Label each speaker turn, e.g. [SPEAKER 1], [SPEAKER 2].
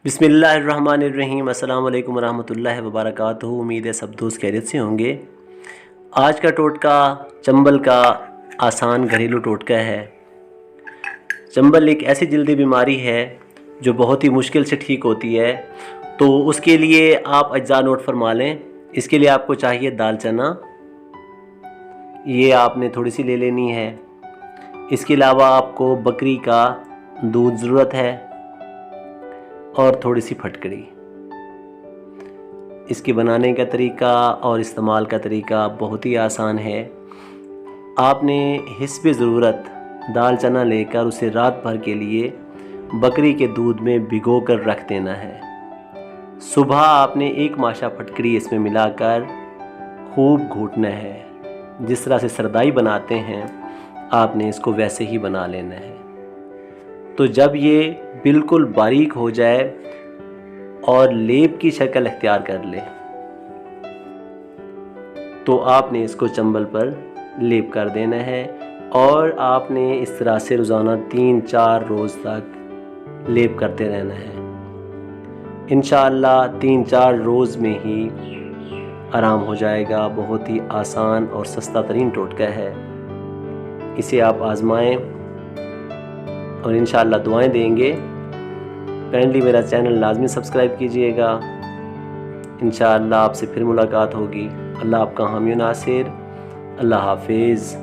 [SPEAKER 1] बिस्मिल्लाहिर्रहमानिर्रहीम। अस्सलाम वालेकुम रहमतुल्लाहि व बरकातुहू। उम्मीद है सब दोस्त खैरियत से होंगे। आज का टोटका चंबल का आसान घरेलू टोटका है। चंबल एक ऐसी जल्दी बीमारी है जो बहुत ही मुश्किल से ठीक होती है। तो उसके लिए आप अज्जा नोट फरमा लें। इसके लिए आपको चाहिए दाल चना, ये आपने थोड़ी सी ले लेनी है। इसके अलावा आपको बकरी का दूध ज़रूरत है और थोड़ी सी फटकड़ी। इसके बनाने का तरीका और इस्तेमाल का तरीका बहुत ही आसान है। आपने हिस्ब ज़रूरत दाल चना लेकर उसे रात भर के लिए बकरी के दूध में भिगो कर रख देना है। सुबह आपने एक माशा फटकड़ी इसमें मिलाकर खूब घूटना है। जिस तरह से सरदाई बनाते हैं आपने इसको वैसे ही बना लेना है। तो जब ये बिल्कुल बारीक हो जाए और लेप की शक्ल इख्तियार कर ले तो आपने इसको चंबल पर लेप कर देना है और आपने इस तरह से रोज़ाना 3-4 रोज़ तक लेप करते रहना है। इंशाअल्लाह 3-4 रोज़ में ही आराम हो जाएगा। बहुत ही आसान और सस्ता तरीन टोटका है। इसे आप आज़माएं और इंशाअल्लाह दुआएं देंगे। काइंडली मेरा चैनल लाजमी सब्सक्राइब कीजिएगा। इंशाअल्लाह आपसे फिर मुलाकात होगी। अल्लाह आपका हामी नासिर। अल्लाह हाफिज़।